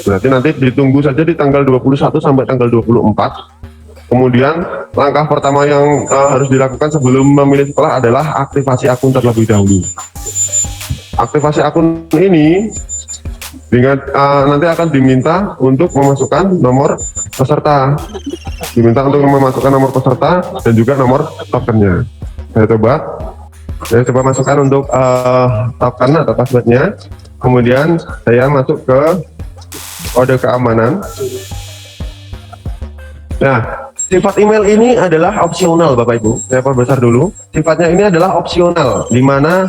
Berarti nanti ditunggu saja di tanggal 21 sampai tanggal 24. Kemudian langkah pertama yang harus dilakukan sebelum memilih sekolah adalah aktivasi akun terlebih dahulu. Aktivasi akun ini dengan nanti akan diminta untuk memasukkan nomor peserta, nomor peserta dan juga nomor tokennya. Saya coba masukkan untuk token atau passwordnya. Kemudian saya masuk ke kode keamanan. Nah, sifat email ini adalah opsional Bapak Ibu. Saya perbesar dulu. Sifatnya ini adalah opsional, di mana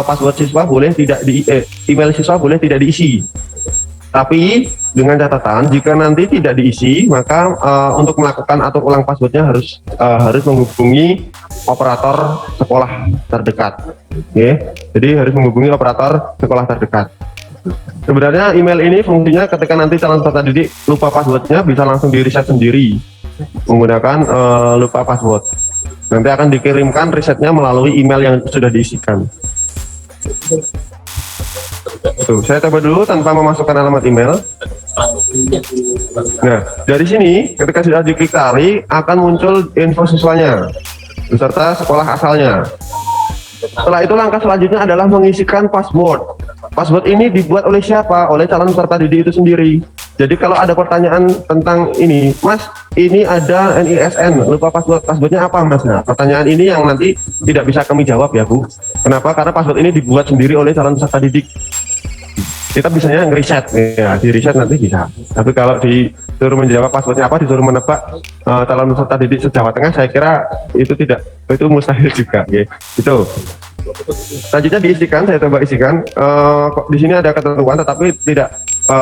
password siswa boleh tidak email siswa boleh tidak diisi. Tapi dengan catatan jika nanti tidak diisi, maka untuk melakukan atur ulang passwordnya harus menghubungi operator sekolah terdekat. Oke, jadi harus menghubungi operator sekolah terdekat. Sebenarnya email ini fungsinya ketika nanti calon peserta didik lupa passwordnya bisa langsung di reset sendiri menggunakan lupa password. Nanti akan dikirimkan resetnya melalui email yang sudah diisikan. Tuh, saya coba dulu tanpa memasukkan alamat email. Nah, dari sini ketika sudah diklik cari akan muncul info siswanya beserta sekolah asalnya. Setelah itu langkah selanjutnya adalah mengisikan password. Password ini dibuat oleh siapa? Oleh calon peserta didik itu sendiri. Jadi kalau ada pertanyaan tentang ini, Mas, ini ada NISN, lupa passwordnya apa, Mas? Nah, pertanyaan ini yang nanti tidak bisa kami jawab ya, Bu. Kenapa? Karena password ini dibuat sendiri oleh calon peserta didik. Kita bisanya nge-reset, ya, di reset nanti bisa. Tapi kalau disuruh menjawab passwordnya apa, disuruh menebak calon peserta didik se-Jawa Tengah, saya kira itu mustahil juga, ya. Itu. Selanjutnya diisikan, saya coba isikan. Di sini ada ketentuan, tetapi tidak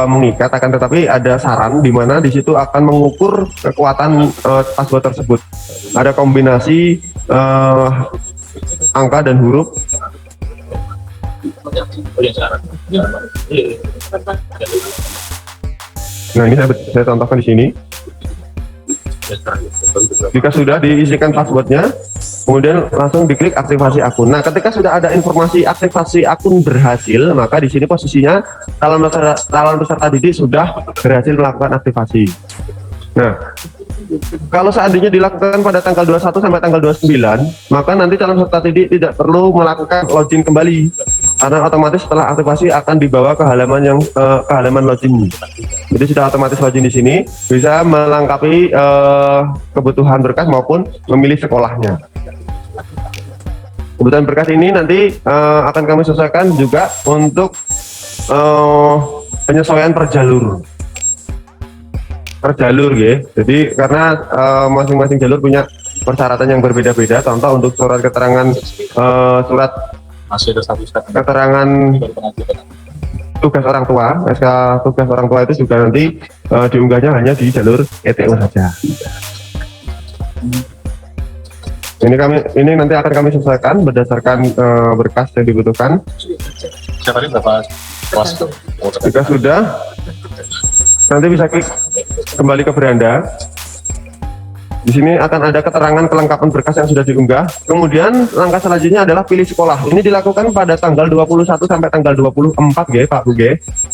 mengikat, akan tetapi ada saran di mana di situ akan mengukur kekuatan password tersebut. Ada kombinasi angka dan huruf. Nah, ini saya contohkan di sini. Jika sudah diisikan passwordnya, kemudian langsung diklik aktivasi akun. Nah, ketika sudah ada informasi aktivasi akun berhasil, maka di sini posisinya calon peserta didik sudah berhasil melakukan aktivasi. Nah, kalau seandainya dilakukan pada tanggal 21 sampai tanggal 29, maka nanti calon peserta didik tidak perlu melakukan login kembali, karena otomatis setelah aktivasi akan dibawa ke halaman login. Jadi sudah otomatis login di sini, bisa melengkapi kebutuhan berkas maupun memilih sekolahnya. Kebutuhan berkas ini nanti akan kami sesuaikan juga untuk penyesuaian per jalur ya. Jadi karena masing-masing jalur punya persyaratan yang berbeda-beda. Contoh untuk surat keterangan keterangan tugas orang tua, SK tugas orang tua itu juga nanti diunggahnya hanya di jalur ETU saja. Ini nanti akan kami sesuaikan berdasarkan berkas yang dibutuhkan. Jika sudah, nanti bisa klik kembali ke beranda. Di sini akan ada keterangan kelengkapan berkas yang sudah diunggah. Kemudian langkah selanjutnya adalah pilih sekolah. Ini dilakukan pada tanggal 21 sampai tanggal 24 ya Pak Bu.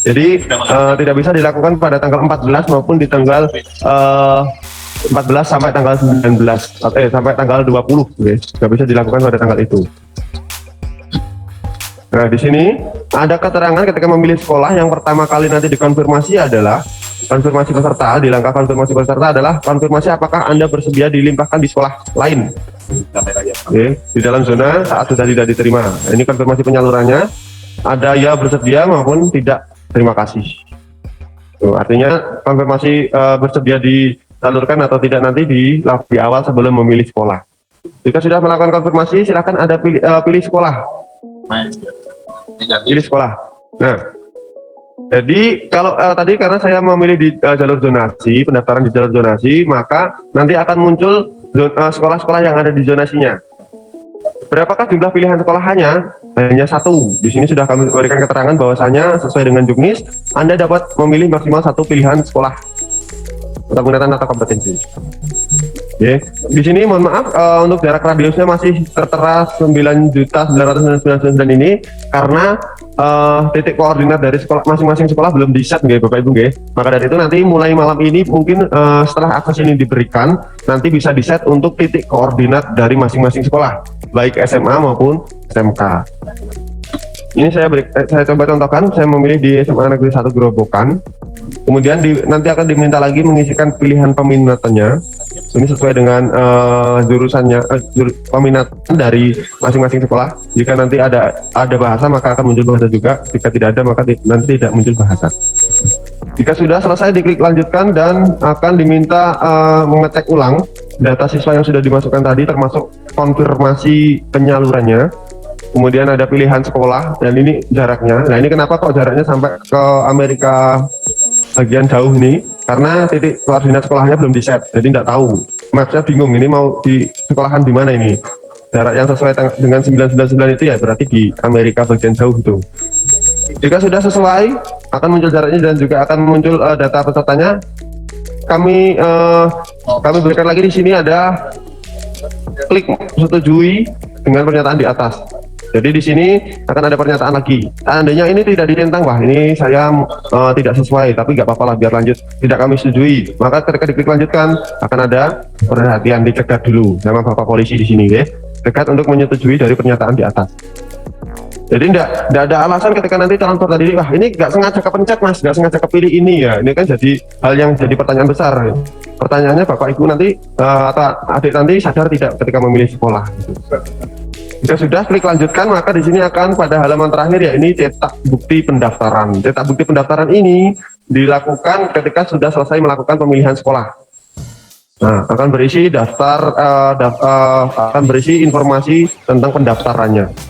Jadi tidak bisa dilakukan pada tanggal 14 maupun di tanggal 14 sampai tanggal 19 sampai tanggal 20 nggak bisa dilakukan pada tanggal itu. Nah, di sini ada keterangan ketika memilih sekolah. Yang pertama kali nanti dikonfirmasi adalah konfirmasi peserta. Di langkah konfirmasi peserta adalah konfirmasi apakah Anda bersedia dilimpahkan di sekolah lain di dalam zona saat sudah tidak diterima. Nah, ini konfirmasi penyalurannya, ada ya bersedia maupun tidak terima kasih. Tuh, artinya konfirmasi bersedia disalurkan atau tidak nanti di awal sebelum memilih sekolah. Jika sudah melakukan konfirmasi, silakan ada pilih sekolah. Pilih sekolah. Nah, jadi kalau tadi karena saya memilih di jalur zonasi, pendaftaran di jalur zonasi, maka nanti akan muncul sekolah-sekolah yang ada di zonasinya. Berapakah jumlah pilihan sekolahnya? Hanya satu. Di sini sudah kami berikan keterangan bahwasanya sesuai dengan Juknis, Anda dapat memilih maksimal satu pilihan sekolah atau menggunakan data kompetensi. Oke. Di sini mohon maaf untuk jarak radiusnya masih tertera 9.999.999 ini karena titik koordinat dari sekolah masing-masing sekolah belum di set nggih Bapak Ibu nggih. Maka dari itu nanti mulai malam ini mungkin setelah akses ini diberikan nanti bisa di set untuk titik koordinat dari masing-masing sekolah baik SMA maupun SMK. Ini saya coba contohkan, saya memilih di SMA Negeri 1 Gerobokan. Kemudian nanti akan diminta lagi mengisikan pilihan peminatannya. Ini sesuai dengan jurusannya, peminatan dari masing-masing sekolah. Jika nanti ada bahasa maka akan muncul bahasa juga. Jika tidak ada maka nanti tidak muncul bahasa. Jika sudah selesai diklik lanjutkan dan akan diminta mengecek ulang data siswa yang sudah dimasukkan tadi termasuk konfirmasi penyalurannya. Kemudian ada pilihan sekolah dan ini jaraknya. Nah ini kenapa kok jaraknya sampai ke Amerika bagian jauh nih? Karena titik koordinat sekolahnya belum di set, jadi tidak tahu. Mapsnya bingung ini mau di sekolahan di mana ini. Jarak yang sesuai dengan 999 itu ya berarti di Amerika bagian jauh itu. Jika sudah sesuai akan muncul jaraknya dan juga akan muncul data pesertanya. Kami berikan lagi di sini ada klik setujui dengan pernyataan di atas. Jadi di sini akan ada pernyataan lagi. Seandainya ini tidak ditentang, wah ini saya tidak sesuai, tapi nggak apa-apa lah biar lanjut. Tidak kami setujui. Maka ketika diklik lanjutkan akan ada perhatian dicegat dulu sama Bapak Polisi di sini, ya. Dekat untuk menyetujui dari pernyataan di atas. Jadi tidak ada alasan ketika nanti calon peserta didik, wah ini nggak sengaja kepencet mas, nggak sengaja kepilih ini ya. Ini kan jadi hal yang jadi pertanyaan besar. Ya. Pertanyaannya Bapak Ibu nanti atau adik nanti sadar tidak ketika memilih sekolah. Gitu. Jika sudah klik lanjutkan maka di sini akan pada halaman terakhir ya ini cetak bukti pendaftaran. Cetak bukti pendaftaran ini dilakukan ketika sudah selesai melakukan pemilihan sekolah. Nah, akan berisi akan berisi informasi tentang pendaftarannya.